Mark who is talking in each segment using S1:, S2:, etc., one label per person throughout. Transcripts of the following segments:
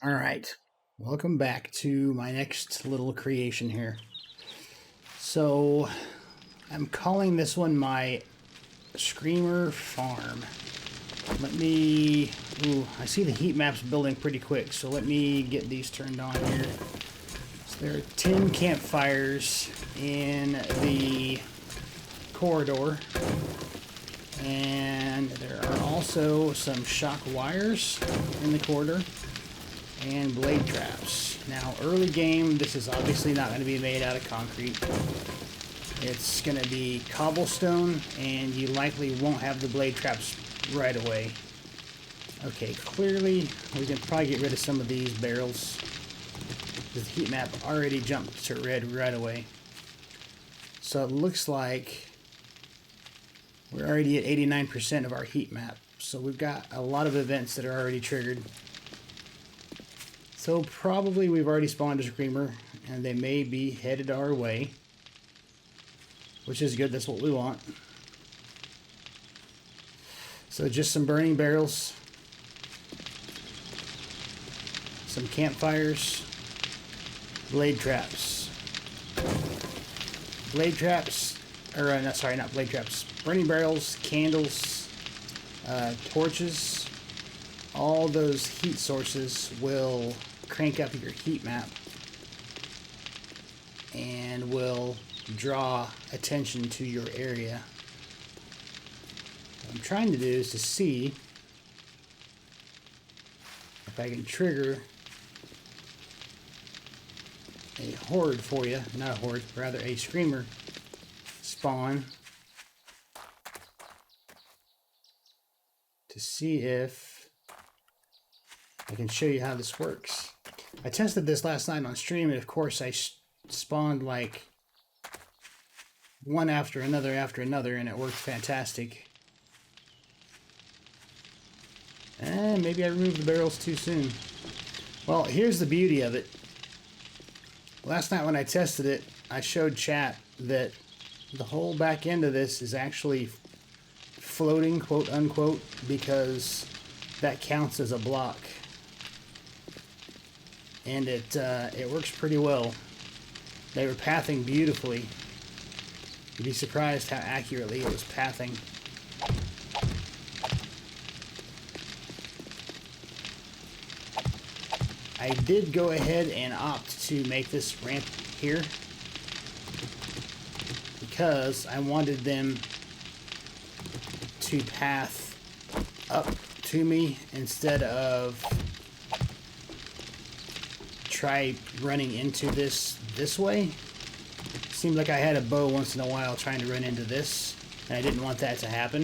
S1: All right, welcome back to my next little creation here. So, I'm calling this one my Screamer Farm. Let me... Ooh, I see the heat maps building pretty quick, so let me get these turned on here. So there are 10 campfires in the corridor. And there are also some shock wires in the corridor. And blade traps. Now, early game, this is obviously not going to be made out of concrete. It's going to be cobblestone, and you likely won't have the blade traps right away. Okay, clearly, we can probably get rid of some of these barrels. The heat map already jumped to red right away. So it looks like we're already at 89% of our heat map. So we've got a lot of events that are already triggered. So probably we've already spawned a screamer, and they may be headed our way, which is good. That's what we want. So just some burning barrels, some campfires, blade traps. Blade traps, or no, sorry, not blade traps. Burning barrels, candles, torches. All those heat sources will crank up your heat map and will draw attention to your area. What I'm trying to do is to see if I can trigger a horde for you. Not a horde, rather a screamer spawn to see if I can show you how this works. I tested this last night on stream, and of course I spawned like one after another, and it worked fantastic. And maybe I removed the barrels too soon. Well, here's the beauty of it. Last night when I tested it, I showed chat that the whole back end of this is actually floating, quote unquote, because that counts as a block. And it works pretty well. They were pathing beautifully. You'd be surprised how accurately it was pathing. I did go ahead and opt to make this ramp here because I wanted them to path up to me instead of try running into this way. Seemed like I had a bow once in a while trying to run into this, and I didn't want that to happen.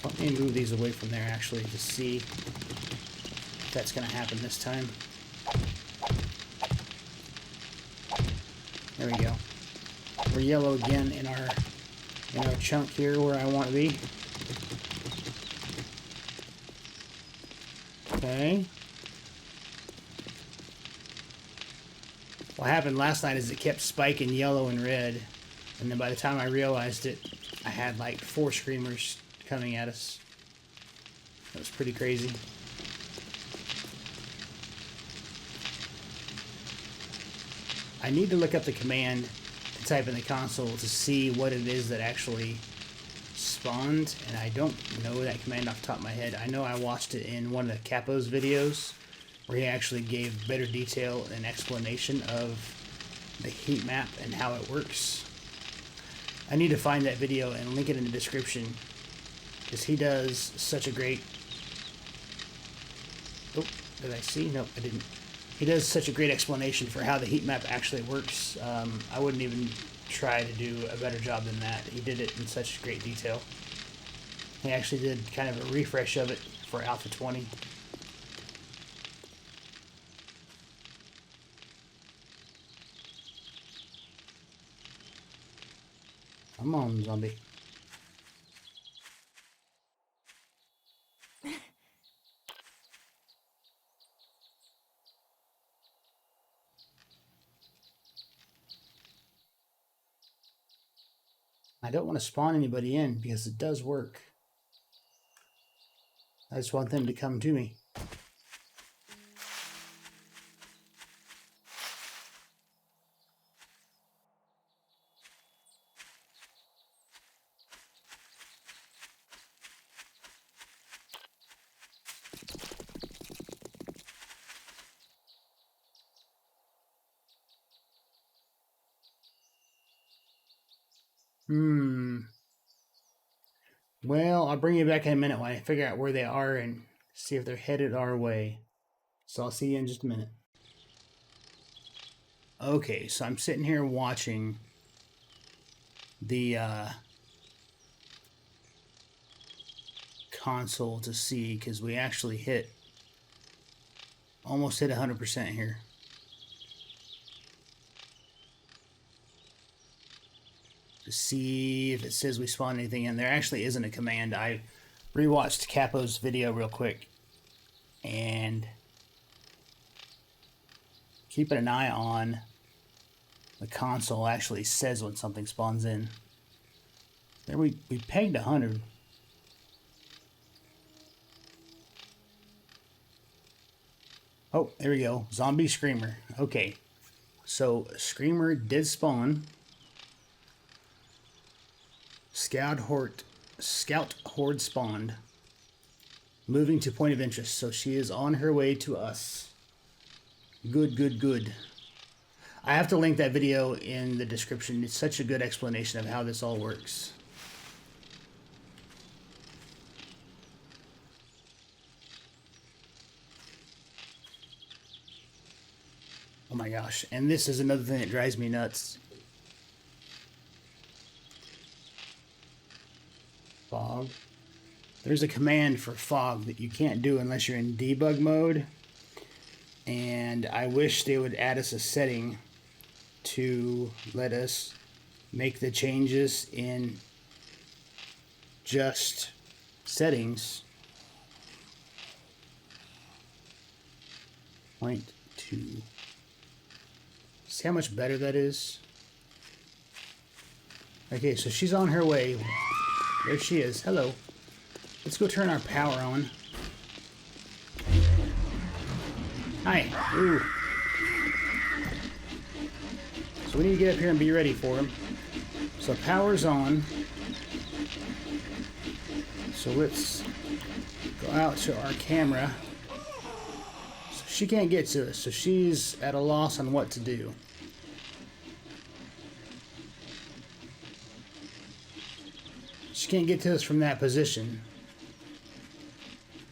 S1: Let me move these away from there actually to see if that's going to happen this time. There we go. We're yellow again in our chunk here where I want to be. Okay. What happened last night is it kept spiking yellow and red, and then by the time I realized it, I had like 4 screamers coming at us. That was pretty crazy. I need to look up the command to type in the console to see what it is that actually spawned, and I don't know that command off the top of my head. I know I watched it in one of the Capo's videos where he actually gave better detail and explanation of the heat map and how it works. I need to find that video and link it in the description because he does such a great... Oh, did I see? No, I didn't. He does such a great explanation for how the heat map actually works. I wouldn't even try to do a better job than that. He did it in such great detail. He actually did kind of a refresh of it for Alpha 20. Come on, zombie. I don't want to spawn anybody in because it does work. I just want them to come to me. Well, I'll bring you back in a minute when I figure out where they are and see if they're headed our way. So I'll see you in just a minute. Okay, so I'm sitting here watching the console to see, because we actually almost hit 100% here. To see if it says we spawned anything in. There actually isn't a command. I rewatched Capo's video real quick, and keeping an eye on the console actually says when something spawns in. There we pegged 100. Oh, there we go. Zombie Screamer. Okay. So Screamer did spawn. Scout Horde spawned. Moving to point of interest. So she is on her way to us. Good, good, good. I have to link that video in the description. It's such a good explanation of how this all works. Oh my gosh. And this is another thing that drives me nuts. Fog. There's a command for fog that you can't do unless you're in debug mode. And I wish they would add us a setting to let us make the changes in just settings. 0.2. See how much better that is? Okay, so she's on her way. There she is. Hello. Let's go turn our power on. Hi. Ooh. So we need to get up here and be ready for him. So power's on. So let's go out to our camera. So she can't get to us, so she's at a loss on what to do. She can't get to us from that position.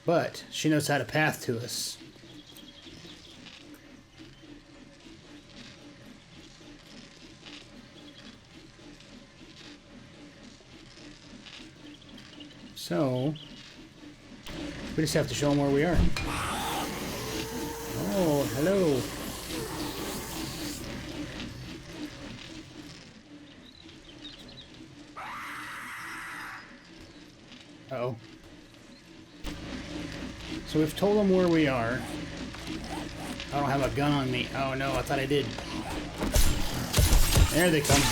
S1: But she knows how to path to us. So, we just have to show them where we are. Oh, hello. Uh-oh. So we've told them where we are. I don't have a gun on me. Oh no, I thought I did. There they come.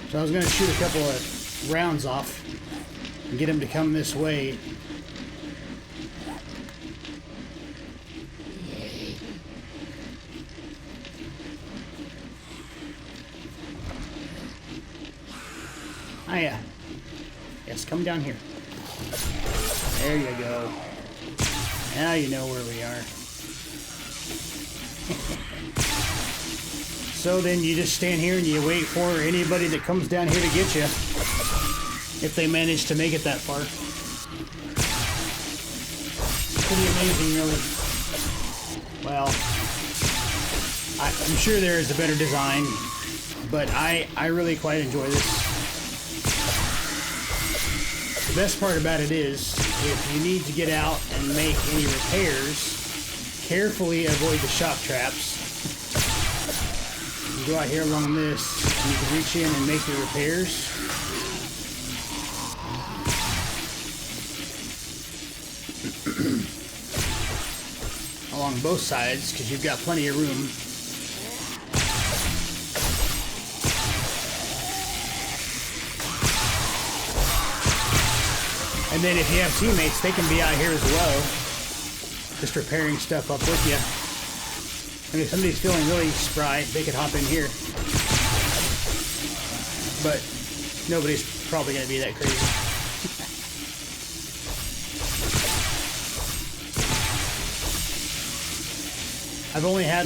S1: So I was going to shoot a couple of rounds off and get them to come this way. Hiya. Yes, come down here. There you go. Now you know where we are. So then you just stand here and you wait for anybody that comes down here to get you, if they manage to make it that far. Pretty amazing, really. Well, I'm sure there is a better design, but I really quite enjoy this. The best part about it is, if you need to get out and make any repairs, carefully avoid the shock traps. You go out here along this, and you can reach in and make your repairs. along both sides because you've got plenty of room. And then if you have teammates, they can be out here as well, just repairing stuff up with you. And if somebody's feeling really spry, they could hop in here. But nobody's probably going to be that crazy. I've only had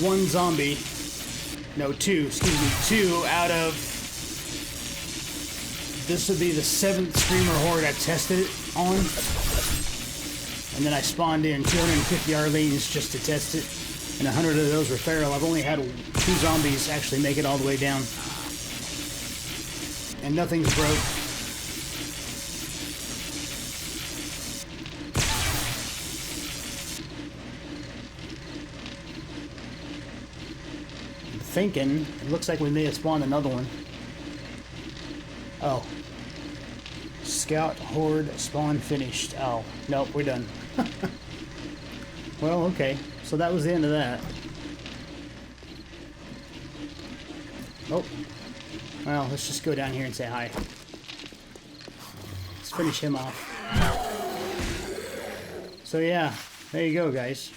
S1: one zombie, no, two out of, this would be the 7th Screamer Horde I've tested it on. And then I spawned in 250 Arlenes just to test it. And 100 of those were feral. I've only had 2 zombies actually make it all the way down. And nothing's broke. I'm thinking, it looks like we may have spawned another one. Oh. Scout Horde spawn finished. Oh, nope, we're done. Well, okay. So that was the end of that. Oh. Well, let's just go down here and say hi. Let's finish him off. So yeah, there you go, guys.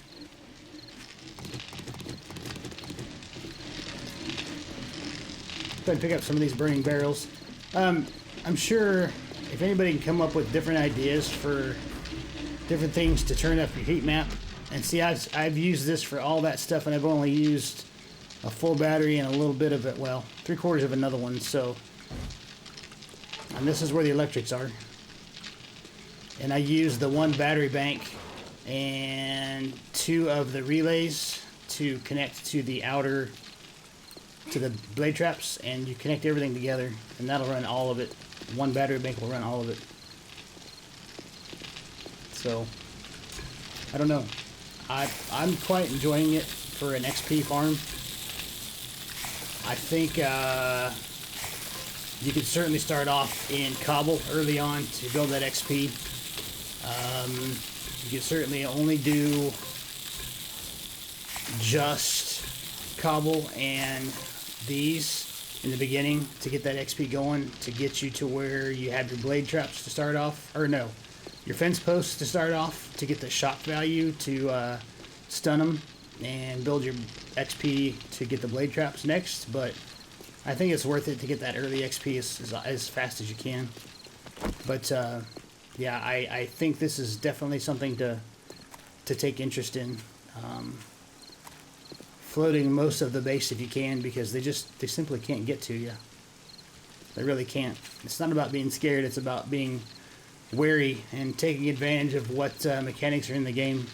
S1: Go ahead and pick up some of these burning barrels. I'm sure if anybody can come up with different ideas for different things to turn up your heat map, and see, I've used this for all that stuff, and I've only used a full battery and a little bit of it, well, 3/4 of another one, so, and this is where the electrics are. And I used the 1 battery bank and 2 of the relays to connect to the outer, to the blade traps, and you connect everything together, and that'll run all of it. 1 battery bank will run all of it. So, I don't know. I'm quite enjoying it for an XP farm. I think you could certainly start off in cobble early on to build that XP. You could certainly only do just cobble and these in the beginning to get that XP going, to get you to where you have your blade traps to start off, or no, your fence posts to start off, to get the shock value to stun them and build your XP to get the blade traps next. But I think it's worth it to get that early XP as fast as you can. But yeah, I think this is definitely something to take interest in. Floating most of the base if you can, because they simply can't get to you. They really can't. It's not about being scared, it's about being wary and taking advantage of what mechanics are in the game.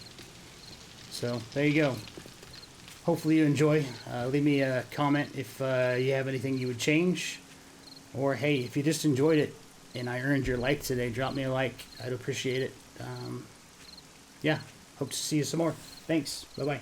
S1: So there you go. Hopefully you enjoy. Leave me a comment if you have anything you would change, or hey, if you just enjoyed it and I earned your like today, drop me a like. I'd appreciate it. Yeah, hope to see you some more. Thanks. Bye bye.